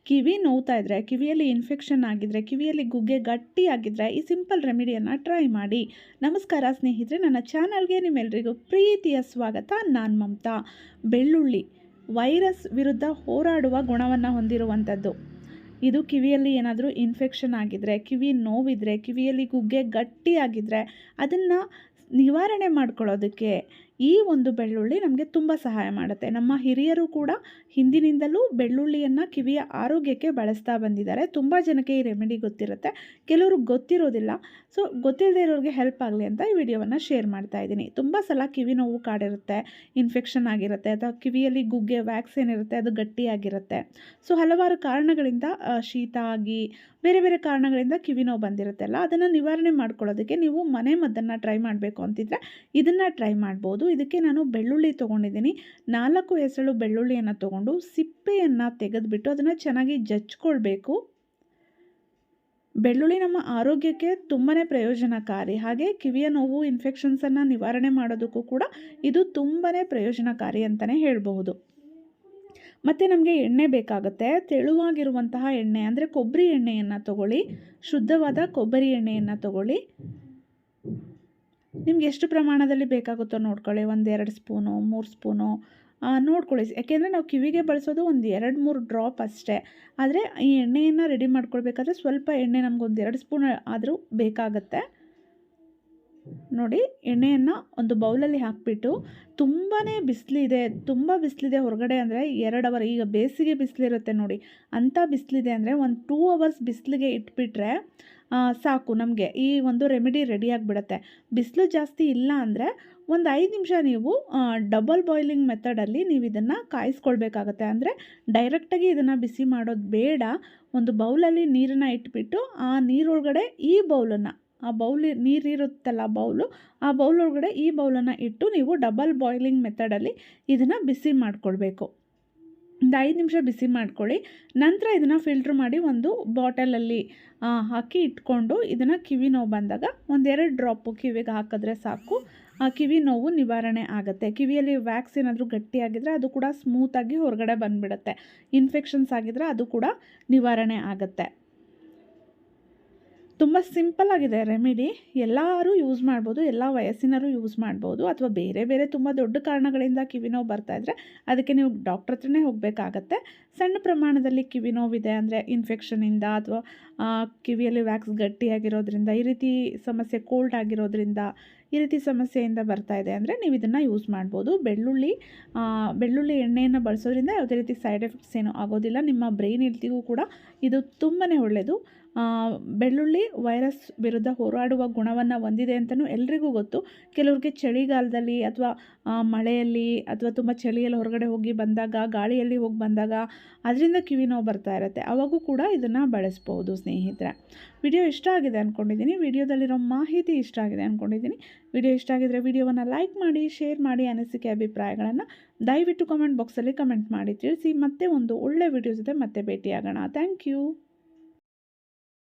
ಕಿವಿ ನೋವ್ತಾ ಇದ್ದರೆ, ಕಿವಿಯಲ್ಲಿ ಇನ್ಫೆಕ್ಷನ್ ಆಗಿದ್ದರೆ, ಕಿವಿಯಲ್ಲಿ ಗುಗ್ಗೆ ಗಟ್ಟಿಯಾಗಿದ್ದರೆ ಈ ಸಿಂಪಲ್ ರೆಮಿಡಿಯನ್ನು ಟ್ರೈ ಮಾಡಿ. ನಮಸ್ಕಾರ ಸ್ನೇಹಿತರೆ, ನನ್ನ ಚಾನಲ್ಗೆ ನಿಮ್ಮೆಲ್ಲರಿಗೂ ಪ್ರೀತಿಯ ಸ್ವಾಗತ. ನಾನು ಮಮತಾ. ಬೆಳ್ಳುಳ್ಳಿ ವೈರಸ್ ವಿರುದ್ಧ ಹೋರಾಡುವ ಗುಣವನ್ನು ಹೊಂದಿರುವಂಥದ್ದು. ಇದು ಕಿವಿಯಲ್ಲಿ ಏನಾದರೂ ಇನ್ಫೆಕ್ಷನ್ ಆಗಿದ್ದರೆ, ಕಿವಿ ನೋವಿದ್ದರೆ, ಕಿವಿಯಲ್ಲಿ ಗುಗ್ಗೆ ಗಟ್ಟಿಯಾಗಿದ್ದರೆ ಅದನ್ನು ನಿವಾರಣೆ ಮಾಡ್ಕೊಳ್ಳೋದಕ್ಕೆ ಈ ಒಂದು ಬೆಳ್ಳುಳ್ಳಿ ನಮಗೆ ತುಂಬ ಸಹಾಯ ಮಾಡುತ್ತೆ. ನಮ್ಮ ಹಿರಿಯರು ಕೂಡ ಹಿಂದಿನಿಂದಲೂ ಬೆಳ್ಳುಳ್ಳಿಯನ್ನು ಕಿವಿಯ ಆರೋಗ್ಯಕ್ಕೆ ಬಳಸ್ತಾ ಬಂದಿದ್ದಾರೆ. ತುಂಬ ಜನಕ್ಕೆ ಈ ರೆಮಿಡಿ ಗೊತ್ತಿರುತ್ತೆ, ಕೆಲವರು ಗೊತ್ತಿರೋದಿಲ್ಲ. ಸೊ ಗೊತ್ತಿಲ್ಲದೆ ಇರೋರಿಗೆ ಹೆಲ್ಪ್ ಆಗಲಿ ಅಂತ ಈ ವಿಡಿಯೋವನ್ನು ಶೇರ್ ಮಾಡ್ತಾ ಇದ್ದೀನಿ. ತುಂಬ ಸಲ ಕಿವಿ ನೋವು ಕಾಡಿರುತ್ತೆ, ಇನ್ಫೆಕ್ಷನ್ ಆಗಿರುತ್ತೆ, ಅಥವಾ ಕಿವಿಯಲ್ಲಿ ಗುಗ್ಗೆ ವ್ಯಾಕ್ಸ್ ಏನಿರುತ್ತೆ ಅದು ಗಟ್ಟಿಯಾಗಿರುತ್ತೆ. ಸೊ ಹಲವಾರು ಕಾರಣಗಳಿಂದ ಶೀತ ಆಗಿ ಬೇರೆ ಬೇರೆ ಕಾರಣಗಳಿಂದ ಕಿವಿ ನೋವು ಬಂದಿರುತ್ತಲ್ಲ, ಅದನ್ನು ನಿವಾರಣೆ ಮಾಡ್ಕೊಳ್ಳೋದಕ್ಕೆ ನೀವು ಮನೆ ಮದ್ದನ್ನು ಟ್ರೈ ಮಾಡಬೇಕು ಅಂತಿದ್ರೆ ಇದನ್ನು ಟ್ರೈ ಮಾಡ್ಬೋದು. ಇದಕ್ಕೆ ನಾನು ಬೆಳ್ಳುಳ್ಳಿ ತೊಗೊಂಡಿದ್ದೀನಿ. 4 ಹೆಸಳು ಬೆಳ್ಳುಳ್ಳಿಯನ್ನು ತೊಗೊಂಡು ಸಿಪ್ಪೆಯನ್ನು ತೆಗೆದುಬಿಟ್ಟು ಅದನ್ನು ಚೆನ್ನಾಗಿ ಜಜ್ಕೊಳ್ಬೇಕು. ಬೆಳ್ಳುಳ್ಳಿ ನಮ್ಮ ಆರೋಗ್ಯಕ್ಕೆ ತುಂಬಾ ಪ್ರಯೋಜನಕಾರಿ. ಹಾಗೆ ಕಿವಿಯ ನೋವು ಇನ್ಫೆಕ್ಷನ್ಸನ್ನು ನಿವಾರಣೆ ಮಾಡೋದಕ್ಕೂ ಕೂಡ ಇದು ತುಂಬಾ ಪ್ರಯೋಜನಕಾರಿ ಅಂತಲೇ ಹೇಳಬಹುದು. ಮತ್ತು ನಮಗೆ ಎಣ್ಣೆ ಬೇಕಾಗುತ್ತೆ. ತೆಳುವಾಗಿರುವಂತಹ ಎಣ್ಣೆ ಅಂದರೆ ಕೊಬ್ಬರಿ ಎಣ್ಣೆಯನ್ನು ತಗೊಳ್ಳಿ. ಶುದ್ಧವಾದ ಕೊಬ್ಬರಿ ಎಣ್ಣೆಯನ್ನು ತಗೊಳ್ಳಿ. ನಿಮ್ಗೆ ಎಷ್ಟು ಪ್ರಮಾಣದಲ್ಲಿ ಬೇಕಾಗುತ್ತೋ ನೋಡ್ಕೊಳ್ಳಿ. 1-2 ಸ್ಪೂನು, 3 ಸ್ಪೂನು ನೋಡ್ಕೊಳ್ಳಿ. ಯಾಕೆಂದರೆ ನಾವು ಕಿವಿಗೆ ಬಳಸೋದು 1-2-3 ಡ್ರಾಪ್ ಅಷ್ಟೇ. ಆದರೆ ಈ ಎಣ್ಣೆಯನ್ನು ರೆಡಿ ಮಾಡ್ಕೊಳ್ಬೇಕಾದ್ರೆ ಸ್ವಲ್ಪ ಎಣ್ಣೆ ನಮಗೊಂದು 2 ಸ್ಪೂನ್ ಆದರೂ ಬೇಕಾಗುತ್ತೆ. ನೋಡಿ, ಎಣ್ಣೆಯನ್ನು ಒಂದು ಬೌಲಲ್ಲಿ ಹಾಕಿಬಿಟ್ಟು, ತುಂಬಾ ಬಿಸಿಲಿದೆ, ತುಂಬ ಬಿಸಿಲಿದೆ ಹೊರಗಡೆ ಅಂದರೆ 2 ಅವರ್, ಈಗ ಬೇಸಿಗೆ ಬಿಸಿಲಿರುತ್ತೆ ನೋಡಿ, ಅಂಥ ಬಿಸಿಲಿದೆ ಅಂದರೆ 1-2 ಅವರ್ಸ್ ಬಿಸಿಲಿಗೆ ಇಟ್ಬಿಟ್ರೆ ಸಾಕು, ನಮಗೆ ಈ ಒಂದು ರೆಮಿಡಿ ರೆಡಿಯಾಗಿಬಿಡುತ್ತೆ. ಬಿಸಿಲು ಜಾಸ್ತಿ ಇಲ್ಲ ಅಂದರೆ ಒಂದು 5 ನಿಮಿಷ ನೀವು ಡಬಲ್ ಬಾಯ್ಲಿಂಗ್ ಮೆಥಡಲ್ಲಿ ನೀವು ಇದನ್ನು ಕಾಯಿಸ್ಕೊಳ್ಬೇಕಾಗತ್ತೆ. ಅಂದರೆ ಡೈರೆಕ್ಟಾಗಿ ಇದನ್ನು ಬಿಸಿ ಮಾಡೋದು ಬೇಡ. ಒಂದು ಬೌಲಲ್ಲಿ ನೀರನ್ನು ಇಟ್ಬಿಟ್ಟು ಆ ನೀರೊಳಗಡೆ ಈ ಬೌಲನ್ನು, ಆ ನೀರಿರುತ್ತಲ್ಲ ಆ ಬೌಲ್ ಒಳಗಡೆ ಈ ಬೌಲನ್ನು ಇಟ್ಟು ನೀವು ಡಬಲ್ ಬಾಯ್ಲಿಂಗ್ ಮೆಥಡಲ್ಲಿ ಇದನ್ನು ಬಿಸಿ ಮಾಡಿಕೊಳ್ಬೇಕು. ಒಂದು 5 ನಿಮಿಷ ಬಿಸಿ ಮಾಡ್ಕೊಳ್ಳಿ. ನಂತರ ಇದನ್ನು ಫಿಲ್ಟ್ರ್ ಮಾಡಿ ಒಂದು ಬಾಟಲಲ್ಲಿ ಹಾಕಿ ಇಟ್ಕೊಂಡು ಇದನ್ನು ಕಿವಿ ನೋವು ಬಂದಾಗ 1-2 ಡ್ರಾಪು ಕಿವಿಗೆ ಹಾಕಿದ್ರೆ ಸಾಕು, ಆ ಕಿವಿ ನೋವು ನಿವಾರಣೆ ಆಗುತ್ತೆ. ಕಿವಿಯಲ್ಲಿ ವ್ಯಾಕ್ಸ್ ಏನಾದರೂ ಗಟ್ಟಿಯಾಗಿದ್ದರೆ ಅದು ಕೂಡ ಸ್ಮೂತಾಗಿ ಹೊರಗಡೆ ಬಂದುಬಿಡುತ್ತೆ. ಇನ್ಫೆಕ್ಷನ್ಸ್ ಆಗಿದ್ದರೆ ಅದು ಕೂಡ ನಿವಾರಣೆ ಆಗುತ್ತೆ. ತುಂಬ ಸಿಂಪಲ್ ಆಗಿದೆ ರೆಮಿಡಿ. ಎಲ್ಲರೂ ಯೂಸ್ ಮಾಡ್ಬೋದು, ಎಲ್ಲ ವಯಸ್ಸಿನರು ಯೂಸ್ ಮಾಡ್ಬೋದು. ಅಥವಾ ಬೇರೆ ಬೇರೆ ತುಂಬ ದೊಡ್ಡ ಕಾರಣಗಳಿಂದ ಕಿವಿ ನೋವು ಬರ್ತಾಯಿದ್ರೆ ಅದಕ್ಕೆ ನೀವು ಡಾಕ್ಟ್ರ್ ಹತ್ರನೇ ಹೋಗಬೇಕಾಗತ್ತೆ. ಸಣ್ಣ ಪ್ರಮಾಣದಲ್ಲಿ ಕಿವಿ ನೋವಿದೆ ಅಂದರೆ ಇನ್ಫೆಕ್ಷನಿಂದ ಅಥವಾ ಕಿವಿಯಲ್ಲಿ ವ್ಯಾಕ್ಸ್ ಗಟ್ಟಿಯಾಗಿರೋದ್ರಿಂದ, ಈ ರೀತಿ ಸಮಸ್ಯೆ, ಕೋಲ್ಡ್ ಆಗಿರೋದ್ರಿಂದ ಈ ರೀತಿ ಸಮಸ್ಯೆಯಿಂದ ಬರ್ತಾಯಿದೆ ಅಂದರೆ ನೀವು ಇದನ್ನು ಯೂಸ್ ಮಾಡ್ಬೋದು. ಬೆಳ್ಳುಳ್ಳಿ ಎಣ್ಣೆಯನ್ನು ಬಳಸೋದ್ರಿಂದ ಯಾವುದೇ ರೀತಿ ಸೈಡ್ ಎಫೆಕ್ಟ್ಸ್ ಏನೂ ಆಗೋದಿಲ್ಲ. ನಿಮ್ಮ ಬ್ರೈನ್ ಹೆಲ್ತಿಗೂ ಕೂಡ ಇದು ತುಂಬಾ ಒಳ್ಳೆಯದು. ಬೆಳ್ಳುಳ್ಳಿ ವೈರಸ್ ವಿರುದ್ಧ ಹೋರಾಡುವ ಗುಣವನ್ನು ಹೊಂದಿದೆ ಅಂತಲೂ ಎಲ್ರಿಗೂ ಗೊತ್ತು. ಕೆಲವ್ರಿಗೆ ಚಳಿಗಾಲದಲ್ಲಿ ಅಥವಾ ಮಳೆಯಲ್ಲಿ ಅಥವಾ ತುಂಬ ಚಳಿಯಲ್ಲಿ ಹೊರಗಡೆ ಹೋಗಿ ಬಂದಾಗ, ಗಾಳಿಯಲ್ಲಿ ಹೋಗಿ ಬಂದಾಗ ಅದರಿಂದ ಕಿವಿ ನೋವು ಬರ್ತಾ ಇರುತ್ತೆ. ಅವಾಗೂ ಕೂಡ ಇದನ್ನು ಬಳಸ್ಬೋದು ಸ್ನೇಹಿತರೆ. ವಿಡಿಯೋ ಇಷ್ಟ ಆಗಿದೆ ಅಂದ್ಕೊಂಡಿದ್ದೀನಿ. ವಿಡಿಯೋದಲ್ಲಿರೋ ಮಾಹಿತಿ ಇಷ್ಟ ಆಗಿದೆ ಅಂದ್ಕೊಂಡಿದ್ದೀನಿ. ವಿಡಿಯೋ ಇಷ್ಟ ಆಗಿದ್ರೆ ವಿಡಿಯೋವನ್ನು ಲೈಕ್ ಮಾಡಿ, ಶೇರ್ ಮಾಡಿ, ಅನಿಸಿಕೆ ಅಭಿಪ್ರಾಯಗಳನ್ನು ದಯವಿಟ್ಟು ಕಮೆಂಟ್ ಬಾಕ್ಸಲ್ಲಿ ಕಮೆಂಟ್ ಮಾಡಿ ತಿಳಿಸಿ. ಮತ್ತೆ ಒಂದು ಒಳ್ಳೆ ವಿಡಿಯೋ ಜೊತೆ ಮತ್ತೆ ಭೇಟಿಯಾಗೋಣ. Thank you.